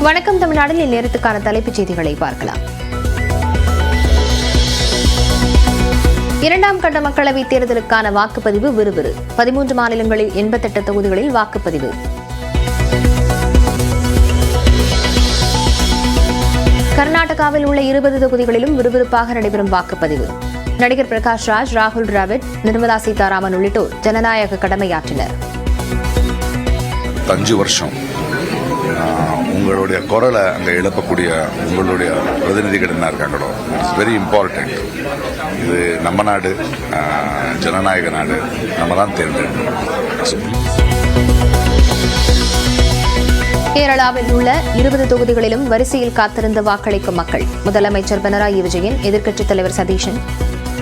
வணக்கம் தமிழ்நாட்டில் இந்நேரத்துக்கான தலைப்புச் செய்திகளை பார்க்கலாம். இரண்டாம் கட்ட மக்களவைத் தேர்தலுக்கான வாக்குப்பதிவு விறுவிறு. 13 மாநிலங்களில் 88 தொகுதிகளில் வாக்குப்பதிவு. கர்நாடகாவில் உள்ள 20 தொகுதிகளிலும் விறுவிறுப்பாக நடைபெறும் வாக்குப்பதிவு. நடிகர் பிரகாஷ் ராஜ், ராகுல் டிராவிட், நிர்மலா சீதாராமன் உள்ளிட்டோர் ஜனநாயக கடமையாற்றினர். 5 வருஷம் உங்களுடைய குரலை அங்கே எழுப்பக்கூடிய உங்களுடைய பிரதிநிதிகள் என்ன இருக்காங்களோ, இட்ஸ் வெரி இம்பார்ட்டன்ட். இது நம்ம நாடு, ஜனநாயக நாடு, நம்ம தான் தேர்ந்தெடுக்கணும். கேரளாவில் உள்ள 20 தொகுதிகளிலும் வரிசையில் காத்திருந்த வாக்களிக்கும் மக்கள். முதலமைச்சர் பினராயி விஜயன், எதிர்க்கட்சித் தலைவர் சதீஷன்,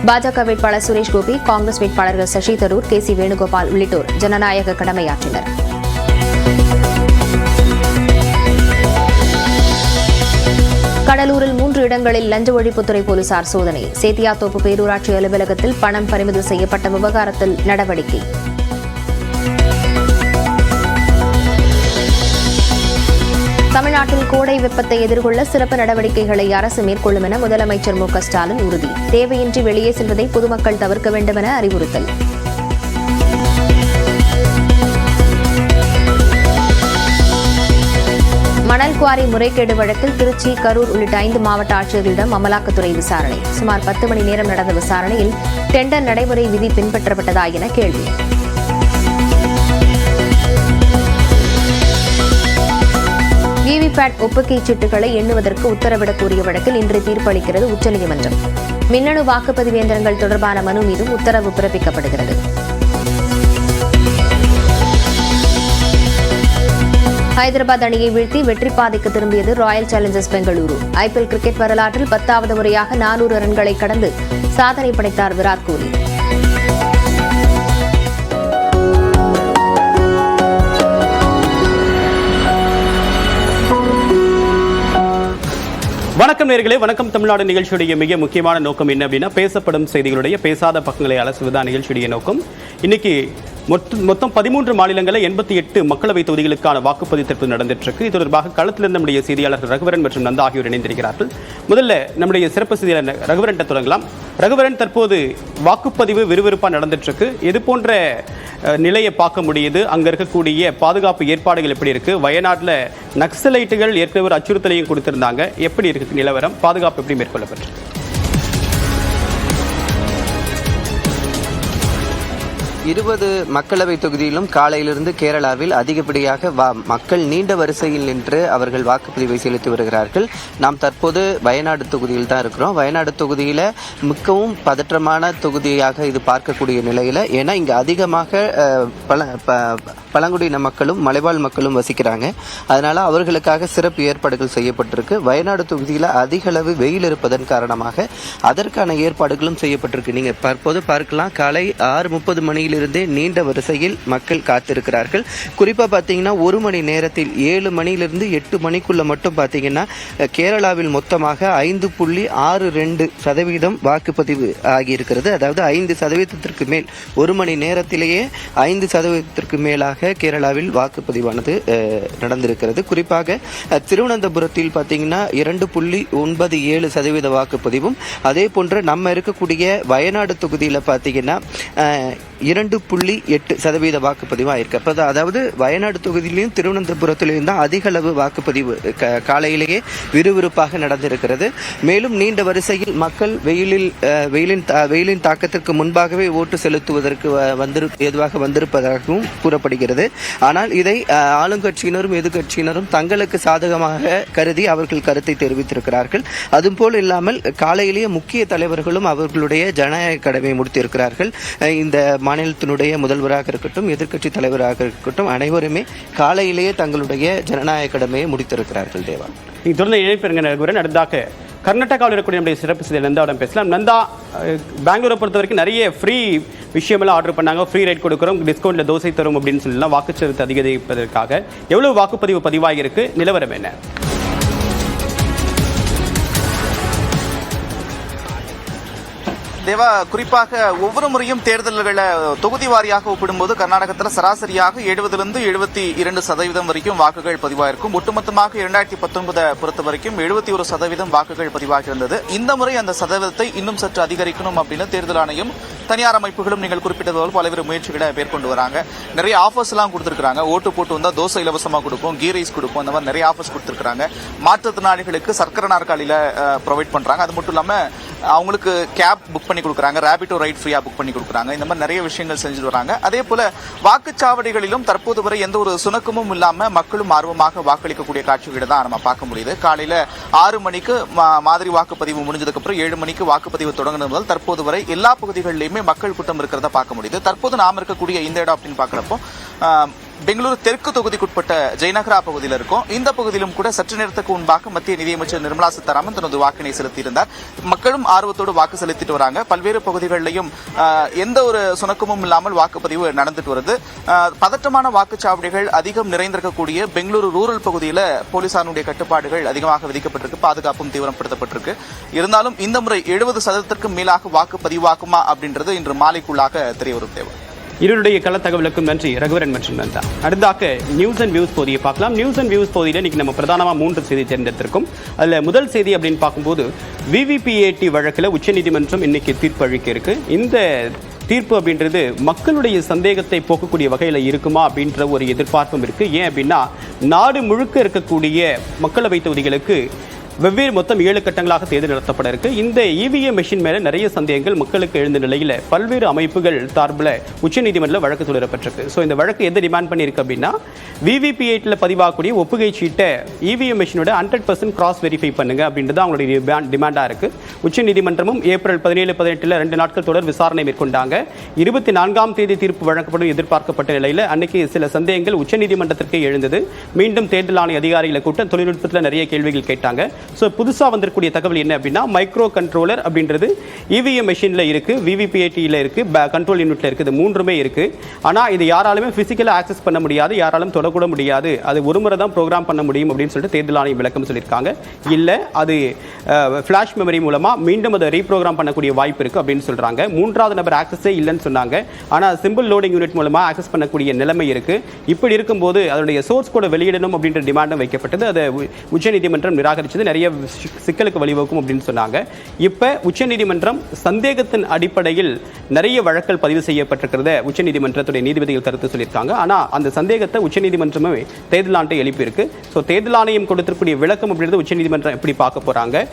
பாஜக வேட்பாளர் சுரேஷ் கோபி, காங்கிரஸ் வேட்பாளர்கள் சசி தரூர், கே சி வேணுகோபால் உள்ளிட்டோர் ஜனநாயக கடமையாற்றினர். கடலூரில் 3 இடங்களில் லஞ்ச ஒழிப்புத்துறை போலீசார் சோதனை. சேத்தியாத்தோப்பு பேரூராட்சி அலுவலகத்தில் பணம் பறிமுதல் செய்யப்பட்ட விவகாரத்தில் நடவடிக்கை. தமிழ்நாட்டில் கோடை வெப்பத்தை எதிர்கொள்ள சிறப்பு நடவடிக்கைகளை அரசு மேற்கொள்ளும் என முதலமைச்சர் மு க ஸ்டாலின் உறுதி. தேவையின்றி வெளியே செல்வதை பொதுமக்கள் தவிர்க்க வேண்டும் என அறிவுறுத்தல். மணல் குவாரி முறைகேடு வழக்கில் திருச்சி, கரூர் உள்ளிட்ட 5 மாவட்ட ஆட்சியர்களிடம் அமலாக்கத்துறை விசாரணை. சுமார் 10 மணி நேரம் நடந்த விசாரணையில் டெண்டர் நடைமுறை விதி பின்பற்றப்பட்டதா என கேள்வி. விவிபேட் ஒப்புகை சீட்டுகளை எண்ணுவதற்கு உத்தரவிடக் கோரிய வழக்கில் இன்று தீர்ப்பளிக்கிறது உச்சநீதிமன்றம். மின்னணு வாக்குப்பதிவு இயந்திரங்கள் தொடர்பான மனு மீதும் உத்தரவு பிறப்பிக்கப்படுகிறது. ஹைதராபாத் அணியை வீழ்த்தி வெற்றி பாதைக்கு திரும்பியது Royal Challengers Bengaluru. IPL cricket வரலாற்றில் 10வது முறையாக 400 ரன்களை கடந்து சாதனை படைத்தார் விராட் கோலி. வணக்கம் நேயர்களே, வணக்கம் தமிழ்நாடு நிகழ்ச்சியுடைய மிக முக்கியமான நோக்கம் என்ன அப்படின்னா, பேசப்படும் செய்திகளுடைய பேசாத பக்கங்களை அலசுவதுதான் நிகழ்ச்சியுடைய நோக்கம். இன்னைக்கு மொத்தம் 13 மாநிலங்களில் 88 மக்களவை தொகுதிகளுக்கான வாக்குப்பதிவு தற்போது நடந்துட்டு இருக்கு. இது தொடர்பாக களத்திலிருந்து நம்முடைய செய்தியாளர்கள் ரகுவரன் மற்றும் நந்தா ஆகியோர் இணைந்திருக்கிறார்கள். முதல்ல நம்முடைய சிறப்பு செய்தியாளர் ரகுவரன் தொடங்கலாம். ரகுவரன், தற்போது வாக்குப்பதிவு விறுவிறுப்பாக நடந்துட்டு இருக்கு. இது போன்ற நிலையை பார்க்க முடியுது. அங்க இருக்கக்கூடிய பாதுகாப்பு ஏற்பாடுகள் எப்படி இருக்கு? வயநாட்டில் நக்சலைட்டுகள் ஏற்கனவே ஒரு அச்சுறுத்தலையும் கொடுத்திருந்தாங்க. எப்படி இருக்கு நிலவரம்? பாதுகாப்பு எப்படி மேற்கொள்ளப்பட்டிருக்கு? மக்களவை தொகுதியிலும் காலையிலிருந்து கேரளாவில் அதிகப்படியாக மக்கள் நீண்ட வரிசையில் நின்று அவர்கள் வாக்குப்பதிவை செலுத்தி வருகிறார்கள். நாம் தற்போது வயநாடு தொகுதியில் தான் இருக்கிறோம். வயநாடு தொகுதியில் மிகவும் பதற்றமான தொகுதியாக இது பார்க்கக்கூடிய நிலையில், ஏன்னா இங்கே அதிகமாக பழங்குடியின மக்களும் மலைவாழ் மக்களும் வசிக்கிறாங்க. அதனால அவர்களுக்காக சிறப்பு ஏற்பாடுகள் செய்யப்பட்டிருக்கு. வயநாடு தொகுதியில் அதிக அளவு வெயில் இருப்பதன் காரணமாக அதற்கான ஏற்பாடுகளும் செய்யப்பட்டிருக்கு. நீங்க தற்போது பார்க்கலாம், காலை 6:30 மணியில் இருந்தே நீண்ட வரிசையில் மக்கள் காத்திருக்கிறார்கள். குறிப்பா பாத்தீங்கன்னா 1 மணி நேரத்தில் 7 மணியிலிருந்து 8 மணிக்குள்ள மட்டும் பாத்தீங்கன்னா கேரளாவில் மொத்தமாக 5.62% வாக்குப்பதிவு ஆகியிருக்கிறது. அதாவது 5% மேல் 1 மணி நேரத்திலேயே 5% மேலாக கேரளாவில் வாக்குப்பதிவானது நடந்திருக்கிறது. குறிப்பாக திருவனந்தபுரத்தில் பாத்தீங்கன்னா 2.97% வாக்குப்பதிவும், அதே போன்று நம்ம இருக்கக்கூடிய வயநாடு தொகுதியில பாத்தீங்கன்னா 2.8% வாக்குப்பதிவு ஆயிருக்கு. அதாவது வயநாடு தொகுதியிலையும் திருவனந்தபுரத்திலையும் தான் அதிக அளவு வாக்குப்பதிவு காலையிலேயே விறுவிறுப்பாக நடந்திருக்கிறது. மேலும் நீண்ட வரிசையில் மக்கள் வெயிலின் தாக்கத்திற்கு முன்பாகவே ஓட்டு செலுத்துவதற்கு ஏதுவாக வந்திருப்பதாகவும் கூறப்படுகிறது. ஆனால் இதை ஆளுங்கட்சியினரும் எதிர்கட்சியினரும் தங்களுக்கு சாதகமாக கருதி அவர்கள் கருத்தை தெரிவித்திருக்கிறார்கள். அதுபோல் இல்லாமல் காலையிலேயே முக்கிய தலைவர்களும் அவர்களுடைய ஜனநாயக கடமையை முடித்திருக்கிறார்கள். இந்த மாநிலத்தினுடைய முதல்வராக இருக்கட்டும், எதிர்க்கட்சி தலைவராக இருக்கட்டும், அனைவருமே காலையிலேயே தங்களுடைய ஜனநாயக கடமையை முடித்திருக்கிறார்கள். தேவா, நீங்க தொடர்ந்து இணைப்பிருங்க. அடுத்தாக கர்நாடகாவில் இருக்கக்கூடிய நம்முடைய சிறப்பு செய்தி நந்தாவிடம் பேசலாம். நந்தா, பெங்களூரை பொறுத்த வரைக்கும் நிறைய ஃப்ரீ விஷயமெல்லாம் ஆர்டர் பண்ணாங்க. ஃப்ரீ ரைட் கொடுக்குறோம், டிஸ்கவுண்ட்ல தோசை தரும் அப்படின்னு சொல்லலாம். வாக்குச்சீட்டு அதிகரிப்பதற்காக எவ்வளவு வாக்குப்பதிவு பதிவாகிருக்கு? நிலவரம் என்ன? தேவா, குறிப்பாக ஒவ்வொரு முறையும் தேர்தல்களை தொகுதி வாரியாக ஒப்பிடும்போது கர்நாடகத்தில் சராசரியாக 70 to 72% வரைக்கும் வாக்குகள் பதிவாயிருக்கும். ஒட்டுமொத்தமாக 2019 பொறுத்த வரைக்கும் 71% வாக்குகள் பதிவாகியிருந்தது. இந்த முறை அந்த சதவீதத்தை இன்னும் சற்று அதிகரிக்கணும் அப்படின்னு தேர்தல் ஆணையம், தனியார் அமைப்புகளும் நீங்கள் குறிப்பிட்டது போல பல்வேறு முயற்சிகளை மேற்கொண்டு வராங்க. நிறைய ஆஃபர்ஸ் எல்லாம் கொடுத்திருக்காங்க. ஓட்டு போட்டு வந்தா தோசை இலவசமா கொடுப்போம், கீ ரைஸ் கொடுப்போம், அந்த மாதிரி நிறைய ஆஃபர்ஸ் கொடுத்திருக்காங்க. மாற்றுத்திறனாளிகளுக்கு சர்க்கரை நாற்காலியில ப்ரொவைட் பண்றாங்க. அது மட்டும் இல்லாம அவங்களுக்கு கேப் புக் பண்ணி கொடுக்குறாங்க, ரேபிட்டோ ரைட் ஃப்ரீயா புக் பண்ணி கொடுக்குறாங்க. இந்த மாதிரி நிறைய விஷயங்கள் செஞ்சுட்டு வராங்க. அதே போல வாக்குச்சாவடிகளிலும் தற்போது வரை எந்த ஒரு சுணக்கமும் இல்லாம மக்களும் ஆர்வமாக வாக்களிக்கக்கூடிய காட்சிகளை தான் நம்ம பார்க்க முடியுது. காலையில 6 மணிக்கு மாதிரி வாக்குப்பதிவு முடிஞ்சதுக்கு அப்புறம் 7 மணிக்கு வாக்குப்பதிவு தொடங்கினது முதல் தற்போது வரை எல்லா பகுதிகளிலுமே மக்கள் கூட்டம் இருக்கிறத பார்க்க முடியுது. தற்போது நாம் இருக்கக்கூடிய இந்த இடம் அப்படின்னு பார்க்கிறப்போ பெங்களூரு தெற்கு தொகுதிக்குட்பட்ட ஜெயநகரா பகுதியில் இருக்கும். இந்த பகுதியிலும் கூட சற்று நேரத்துக்கு முன்பாக மத்திய நிதியமைச்சர் நிர்மலா சீதாராமன் தனது வாக்கினை செலுத்தியிருந்தார். மக்களும் ஆர்வத்தோடு வாக்கு செலுத்திட்டு வராங்க. பல்வேறு பகுதிகளிலையும் எந்த ஒரு சுணக்கமும் இல்லாமல் வாக்குப்பதிவு நடந்துட்டு வருது. பதற்றமான வாக்குச்சாவடிகள் அதிகம் நிறைந்திருக்கக்கூடிய பெங்களூரு ரூரல் பகுதியில் போலீசாருடைய கட்டுப்பாடுகள் அதிகமாக விதிக்கப்பட்டிருக்கு, பாதுகாப்பும் தீவிரப்படுத்தப்பட்டிருக்கு. இருந்தாலும் இந்த முறை 70% மேலாக வாக்கு பதிவாகுமா அப்படின்றது இன்று மாலைக்குள்ளாக தெரியவரும். தேவை இருவருடைய கள தகவலுக்கும் நன்றி ரகுவரன் மற்றும் நந்தா. அடுத்தாக நியூஸ் அண்ட் வியூஸ் பகுதியை பார்க்கலாம். நியூஸ் அண்ட் வியூஸ் பகுதியில் இன்னைக்கு நம்ம பிரதானமாக 3 செய்தி தேர்ந்தெடுத்திருக்கோம். அதில் முதல் செய்தி அப்படின்னு பார்க்கும்போது விவிபிஏடி வழக்கில் உச்சநீதிமன்றம் இன்னைக்கு தீர்ப்பு அளிக்க இருக்கு. இந்த தீர்ப்பு அப்படின்றது மக்களுடைய சந்தேகத்தை போக்கக்கூடிய வகையில் இருக்குமா அப்படின்ற ஒரு எதிர்பார்ப்பும் இருக்கு. ஏன் அப்படின்னா நாடு முழுக்க இருக்கக்கூடிய மக்களவை தொகுதிகளுக்கு வெவ்வேறு மொத்தம் 7 கட்டங்களாக தேர்தல் நடத்தப்பட இருக்கு. இந்த இவிஎம் மெஷின் மேல நிறைய சந்தேகங்கள் மக்களுக்கு எழுந்த நிலையில பல்வேறு அமைப்புகள் சார்பில் உச்சநீதிமன்றத்தில் வழக்கு தொடரப்பட்டிருக்கு. ஸோ இந்த வழக்கு எதை டிமாண்ட் பண்ணியிருக்கு அப்படின்னா விவிபிஏட்டில் பதிவாகக்கூடிய ஒப்புகை சீட்டை இவிஎம் மெஷினோட 100% கிராஸ் வெரிஃபை பண்ணுங்க அப்படின்றது அவங்களுடைய டிமாண்டாக இருக்கு. உச்சநீதிமன்றமும் ஏப்ரல் 17, 18 2 நாட்கள் தொடர் விசாரணை மேற்கொண்டாங்க. 24ஆம் தேதி தீர்ப்பு வழங்கப்படும் எதிர்பார்க்கப்பட்ட நிலையில் அன்னைக்கு சில சந்தேகங்கள் உச்சநீதிமன்றத்திற்கே எழுந்தது. மீண்டும் தேர்தல் ஆணைய அதிகாரிகளை கூட்ட தொழில்நுட்பத்தில் நிறைய கேள்விகள் கேட்டாங்க. ஸோ புதுசாக வந்திருக்கக்கூடிய தகவல் என்ன அப்படின்னா மைக்ரோ கண்ட்ரோலர் அப்படின்றது இவிஎம் மெஷினில் இருக்கு, விவிபிஏடியில் இருக்கு, கண்ட்ரோல் யூனிட்ல இருக்குது, 3மே இருக்கு. ஆனால் இது யாராலுமே பிசிக்கலாக ஆக்சஸ் பண்ண முடியாது, யாராலும் தொடக்கூட முடியாது, அது ஒரு முறை தான் ப்ரோக்ராம் பண்ண முடியும் அப்படின்னு சொல்லிட்டு தேர்தல் ஆணையம் விளக்கம் சொல்லியிருக்காங்க. இல்லை அது ஃபிளாஷ் மெமரி மூலமாக மீண்டும் அதை ரீப்ரோக்ராம் பண்ணக்கூடிய வாய்ப்பு இருக்கு அப்படின்னு சொல்றாங்க. 3வது நபர் ஆக்சஸே இல்லைன்னு சொன்னாங்க. ஆனால் சிம்பிள் லோடிங் யூனிட் மூலமாக ஆக்சஸ் பண்ணக்கூடிய நிலைமை இருக்கு. இப்படி இருக்கும்போது அதனுடைய சோர்ஸ் கோட வெளியிடணும் அப்படின்ற டிமாண்டும் வைக்கப்பட்டது. அதை உச்சநீதிமன்றம் நிராகரிச்சது. நிறைய சிக்கலுக்கு வழிவகுக்கும் அப்படின்னு சொன்னாங்க. இப்ப உச்சநீதிமன்றம் சந்தேகத்தின் அடிப்படையில் நிறைய வழக்குகள் பதிவு செய்யப்பட்டிருக்கிறத உச்சநீதிமன்றத்துடைய நீதிபதிகள் கருத்து சொல்லியிருக்காங்க. ஆனா அந்த சந்தேகத்தை உச்சநீதிமன்றமே தேர்தல் ஆணையம் எழுப்பியிருக்கு. ஸோ தேர்தல் ஆணையம் கொடுத்திருக்கக்கூடிய விளக்கம் அப்படின்றது உச்சநீதிமன்றம் எப்படி பார்க்க போறாங்க,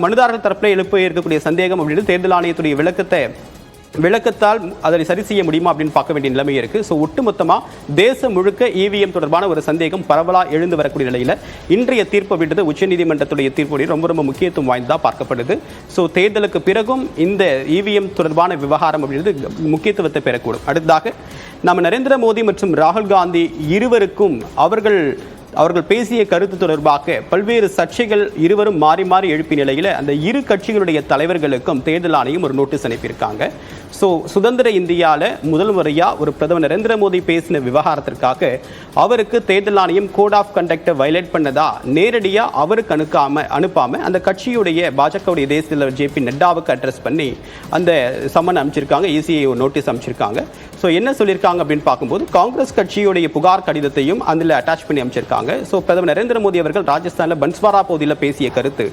மனுதாரர்கள் தரப்பில் எழுப்ப இருக்கக்கூடிய சந்தேகம் அப்படின்றது தேர்தல் ஆணையத்துடைய விளக்கத்தால் அதை சரி செய்ய முடியுமா அப்படின்னு பார்க்க வேண்டிய நிலைமை இருக்கு. ஸோ ஒட்டுமொத்தமாக தேசம் முழுக்க இவிஎம் தொடர்பான ஒரு சந்தேகம் பரவலாக எழுந்து வரக்கூடிய நிலையில் இன்றைய தீர்ப்பு அப்படின்றது உச்சநீதிமன்றத்துடைய தீர்ப்புடைய ரொம்ப முக்கியத்துவம் வாய்ந்ததாக பார்க்கப்படுது. ஸோ தேர்தலுக்கு பிறகும் இந்த இவிஎம் தொடர்பான விவகாரம் அப்படின்றது முக்கியத்துவத்தை பெறக்கூடும். அடுத்ததாக நம்ம நரேந்திர மோடி மற்றும் ராகுல் காந்தி இருவருக்கும் அவர்கள் பேசிய கருத்து தொடர்பாக பல்வேறு சர்ச்சைகள் இருவரும் மாறி மாறி எழுப்பிய நிலையில் அந்த இரு கட்சிகளுடைய தலைவர்களுக்கும் தேர்தல் ஆணையம் ஒரு நோட்டீஸ் அனுப்பியிருக்காங்க. ஸோ சுதந்திர இந்தியாவில் முதல் முறையாக ஒரு பிரதமர் நரேந்திர மோடி பேசின விவகாரத்திற்காக அவருக்கு தேர்தல் ஆணையம் கோட் ஆஃப் கண்டக்டை வயலேட் பண்ணதா நேரடியாக அவருக்கு அனுப்பாம அந்த கட்சியுடைய பாஜகவுடைய தேசிய தலைவர் ஜே.பி. நட்டாவுக்கு அட்ரஸ் பண்ணி அந்த சம்மன் அமைச்சிருக்காங்க, இசிஐ ஒரு நோட்டீஸ் அமைச்சிருக்காங்க. ஸோ என்ன சொல்லியிருக்காங்க அப்படின்னு பார்க்கும்போது காங்கிரஸ் கட்சியுடைய புகார் கடிதத்தையும் அதில் அட்டாச் பண்ணி அமைச்சிருக்காங்க. ஸோ பிரதமர் நரேந்திர மோடி அவர்கள் ராஜஸ்தானில் பன்ஸ்வாரா பகுதியில் பேசிய கருத்து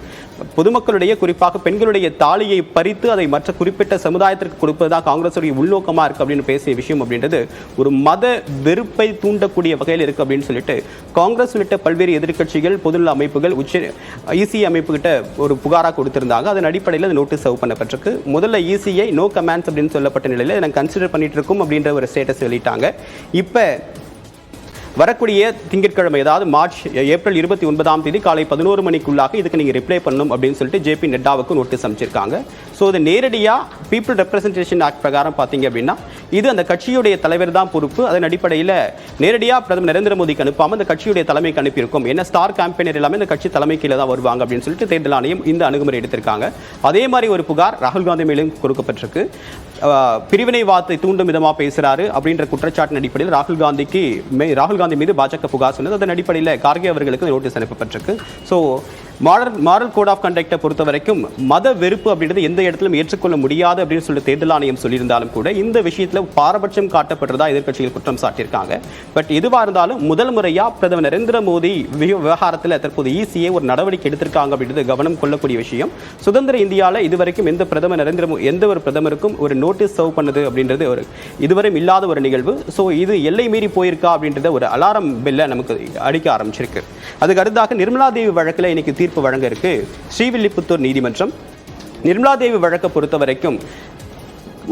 பொதுமக்களுடைய குறிப்பாக பெண்களுடைய தாலியை பறித்து அதை மற்ற குறிப்பிட்ட சமுதாயத்திற்கு கொடுப்பதுதான் காங்கிரஸுடைய உள்நோக்கமா இருக்கு அப்படின்னு பேசிய விஷயம் அப்படின்றது ஒரு மத வெறுப்பை தூண்டக்கூடிய வகையில் இருக்கு அப்படின்னு சொல்லிட்டு காங்கிரஸ் உள்ளிட்ட பல்வேறு எதிர்க்கட்சிகள், பொதுநல அமைப்புகள் இசிஐ அமைப்பு கிட்ட ஒரு புகாராக கொடுத்திருந்தாங்க. அதன் அடிப்படையில் அது நோட்டீஸ் சர்வ் பண்ணப்பட்டிருக்கு. முதல்ல இசிஐ நோ கமெண்ட்ஸ் அப்படின்னு சொல்லப்பட்ட நிலையில் நாங்கள் கன்சிடர் பண்ணிட்டு இருக்கோம் அப்படின்ற ஒரு ஸ்டேட்டஸ் வெளியிட்டாங்க. இப்போ வரக்கூடிய திங்கட்கிழமை, அதாவது ஏப்ரல் 29ஆம் தேதி காலை 11 மணிக்குள்ளாக இதுக்கு நீங்கள் ரிப்ளை பண்ணணும் அப்படின்னு சொல்லிட்டு ஜே.பி. நட்டாவுக்கு நோட்டீஸ் அமைச்சிருக்காங்க. ஸோ இது நேரடியாக பீப்புள் ரெப்ரசன்டேஷன் ஆக்ட் பிரகாரம் பார்த்தீங்க அப்படின்னா இது அந்த கட்சியுடைய தலைவர் தான் பொறுப்பு. அதன் அடிப்படையில் நேரடியாக பிரதமர் நரேந்திர மோடிக்கு அனுப்பாமல் அந்த கட்சியுடைய தலைமைக்கு அனுப்பியிருக்கும். என்ன ஸ்டார் கேம்பெயினர் எல்லாமே இந்த கட்சி தலைமை கீழே தான் வருவாங்க அப்படின்னு சொல்லிட்டு தேர்தல் ஆணையம் இந்த அணுகுமுறை எடுத்திருக்காங்க. அதே மாதிரி ஒரு புகார் ராகுல் காந்தி மேலும் கொடுக்கப்பட்டிருக்கு. பிரிவினைவாதத்தை தூண்டும் விதமாக பேசுறாரு அப்படின்ற குற்றச்சாட்டின் அடிப்படையில் ராகுல் காந்தி மீது பாஜக புகார் சொன்னது. அதன் அடிப்படையில் கார்கே அவர்களுக்கு நோட்டீஸ் அனுப்பப்பட்டிருக்கு. ஸோ மாரல் கோட் ஆஃப் கண்டக்டை பொறுத்த வரைக்கும் மத வெறுப்பு அப்படின்றது எந்த இடத்திலும் ஏற்றுக்கொள்ள முடியாது அப்படின்னு சொல்லி தேர்தல் ஆணையம் சொல்லியிருந்தாலும் கூட இந்த விஷயத்தில் பாரபட்சம் காட்டப்பட்டதா எதிர்க்கட்சிகள் குற்றம் சாட்டியிருக்காங்க. பட் எதுவாக இருந்தாலும் முதல் முறையா பிரதமர் நரேந்திர மோடி விவகாரத்தில் தற்போது ஈசிஏ ஒரு நடவடிக்கை எடுத்திருக்காங்க அப்படின்றது கவனம் கொள்ளக்கூடிய விஷயம். சுதந்திர இந்தியாவில் இதுவரைக்கும் எந்த ஒரு பிரதமருக்கும் ஒரு நோட்டீஸ் சர்வ் பண்ணது அப்படின்றது ஒரு இதுவரை இல்லாத ஒரு நிகழ்வு. ஸோ இது எல்லை மீறி போயிருக்கா அப்படின்றத ஒரு அலாரம் பெல்லை நமக்கு அடிக்க ஆரம்பிச்சிருக்கு. அதுக்கு அடுத்தாக நிர்மலா தேவி வழக்கில் இன்னைக்கு தீர்ப்பு வழங்க இருக்கு ஸ்ரீவில்லிபுத்தூர் நீதிமன்றம். நிர்மலா தேவி வழக்கை பொறுத்த வரைக்கும்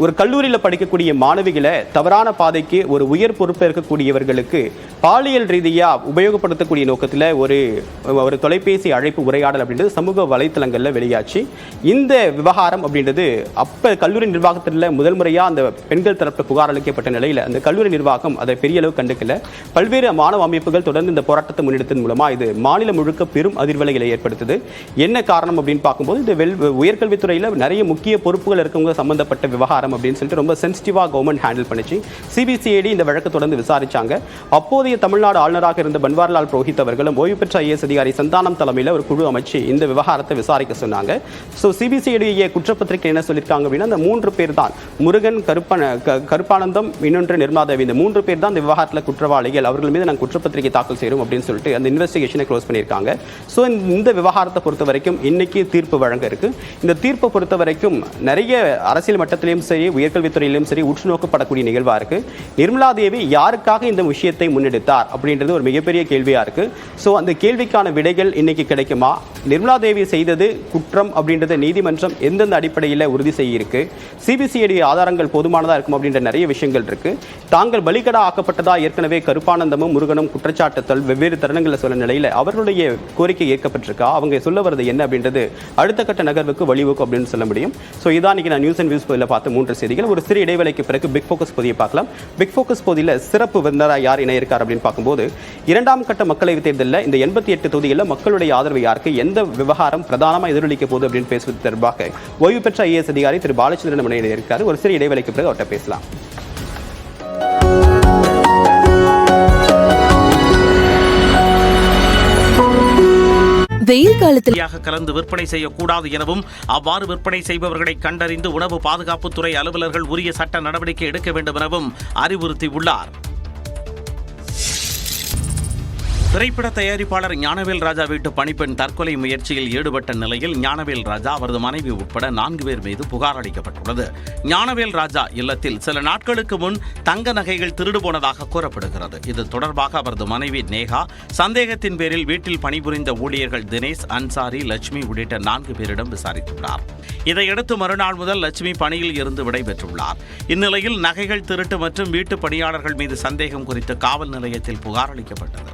ஒரு கல்லூரியில் படிக்கக்கூடிய மாணவிகளை தவறான பாதைக்கு ஒரு உயர் பொறுப்பு இருக்கக்கூடியவர்களுக்கு பாலியல் ரீதியாக உபயோகப்படுத்தக்கூடிய நோக்கத்தில் ஒரு தொலைபேசி அழைப்பு உரையாடல் அப்படின்றது சமூக வலைத்தளங்களில் வெளியாச்சு. இந்த விவகாரம் அப்படின்றது அப்போ கல்லூரி நிர்வாகத்தில் முதல் முறையாக அந்த பெண்கள் தரப்பு புகார் அளிக்கப்பட்ட நிலையில் அந்த கல்லூரி நிர்வாகம் அதை பெரிய அளவு கண்டுக்கல. பல்வேறு மாணவ அமைப்புகள் தொடர்ந்து இந்த போராட்டத்தை முன்னெடுத்ததன் மூலமாக இது மாநிலம் முழுக்க பெரும் அதிர்வலைகளை ஏற்படுத்துது. என்ன காரணம் அப்படின்னு பார்க்கும்போது இது உயர்கல்வித்துறையில் நிறைய முக்கிய பொறுப்புகள் இருக்கவங்க சம்பந்தப்பட்ட விவகாரம் அப்படின்னு சொல்லிட்டு ரொம்ப சென்சிட்டிவா கவர்மெண்ட் ஹேண்டில் பண்ணிச்சு. சிபிசிஐடி இந்த வழக்கு தொடர்ந்து விசாரிச்சாங்க. அப்போதைய தமிழ்நாடு ஆளுநராக இருந்த பன்வாரிலால் புரோஹித் அவர்களும் ஓய்வு பெற்ற ஐஏஎஸ் அதிகாரி சந்தானம் தலைமையில் ஒரு குழு அமைச்சு இந்த விவகாரத்தை விசாரிக்க சொன்னாங்க. ஸோ சிபிசிஐடி குற்றப்பத்திரிகை என்ன சொல்லியிருக்காங்க அப்படின்னா அந்த 3 பேர் தான் முருகன், கருப்பானந்தம், இன்னொன்று நிர்மலா தேவி, இந்த 3 பேர் தான் இந்த விவகாரத்தில் குற்றவாளிகள், அவர்கள் மீது நாங்கள் குற்றப்பத்திரிகை தாக்கல் செய்கிறோம் அப்படின்னு சொல்லிட்டு அந்த இன்வெஸ்டிகேஷனை க்ளோஸ் பண்ணியிருக்காங்க. ஸோ இந்த விவகாரத்தை பொறுத்த வரைக்கும் இன்னைக்கு தீர்ப்பு வழங்க இருக்கு. இந்த தீர்ப்பை பொறுத்த வரைக்கும் நிறைய அரசியல் மட்டத்திலையும் சரி உயர்கல்வித்துறையிலும் சரி உற்று நோக்கப்படக்கூடிய நிகழ்வா இருக்கு. நிர்மலா தேவி யாருக்காக இந்த விஷயத்தை முன்னெடுத்தார் அப்படின்றது ஒரு மிகப்பெரிய கேள்வியா இருக்கு. ஸோ அந்த கேள்விக்கான விடைகள் இன்னைக்கு கிடைக்குமா? நிர்மலா தேவி செய்தது குற்றம் அப்படின்றத நீதிமன்றம் எந்தெந்த அடிப்படையில் உறுதி செய்யிருக்கு? சிபிசிஐடி ஆதாரங்கள் போதுமானதா இருக்கும் அப்படின்ற நிறைய விஷயங்கள் இருக்கு. தாங்கள் பலிகடா ஆக்கப்பட்டதா ஏற்கனவே கருப்பானந்தமும் முருகனும் குற்றச்சாட்டுத்தல் வெவ்வேறு தருணங்களில் சொல்ல நிலையில் அவர்களுடைய கோரிக்கை ஏற்கப்பட்டிருக்கா, அவங்க சொல்ல வருது என்ன அப்படின்றது அடுத்த கட்ட நகர்வுக்கு வழிவகுக்கும் அப்படின்னு சொல்ல முடியும். ஸோ இதான் இன்னைக்கு நான் நியூஸ் அண்ட் வியூஸ் பதில பார்த்து 3 செய்திகள். ஒரு சிறு இடைவேளைக்கு பிறகு பிக் ஃபோக்கஸ் பகுதியை பார்க்கலாம். பிக் ஃபோக்கஸ் பகுதியில் சிறப்பு விருந்தினராக யார் இணையிருக்கார் அப்படின்னு பார்க்கும்போது 2ஆம் கட்ட மக்களவைத் தேர்தலில் இந்த 88 தொகுதிகளில் மக்களுடைய ஆதரவு யாருக்கு, எந்த விவகாரம் பிரதானமாக எதிரொலிக்க போகுது அப்படின்னு பேசுவது தொடர்பாக ஓய்வு பெற்ற ஐஏஎஸ் அதிகாரி திரு பாலச்சந்திரன் இணையிருக்கார். ஒரு சிறு இடைவேளைக்கு பிறகு அவர்கிட்ட பேசலாம். வெயில் காலத்தில் கலந்து விற்பனை செய்யக்கூடாது எனவும் அவ்வாறு விற்பனை செய்பவர்களை கண்டறிந்து உணவு பாதுகாப்புத்துறை அலுவலர்கள் உரிய சட்ட நடவடிக்கை எடுக்க வேண்டும் எனவும் அறிவுறுத்தியுள்ளார். திரைப்பட தயாரிப்பாளர் ஞானவேல் ராஜா வீட்டு பணிப்பெண் தற்கொலை முயற்சியில் ஈடுபட்ட நிலையில் ஞானவேல் ராஜா அவரது மனைவி உட்பட 4 பேர் மீது புகார் அளிக்கப்பட்டுள்ளது. ஞானவேல் ராஜா இல்லத்தில் சில நாட்களுக்கு முன் தங்க நகைகள் திருடு போனதாக கூறப்படுகிறது. இது தொடர்பாக அவரது மனைவி நேஹா சந்தேகத்தின் பேரில் வீட்டில் பணிபுரிந்த ஊழியர்கள் தினேஷ், அன்சாரி, லட்சுமி உள்ளிட்ட 4 பேரிடம் விசாரித்துள்ளார். இதையடுத்து மறுநாள் முதல் லட்சுமி பணியில் இருந்து விடைபெற்றுள்ளார். இந்நிலையில் நகைகள் திருட்டு மற்றும் வீட்டு பணியாளர்கள் மீது சந்தேகம் குறித்து காவல் நிலையத்தில் புகார் அளிக்கப்பட்டது.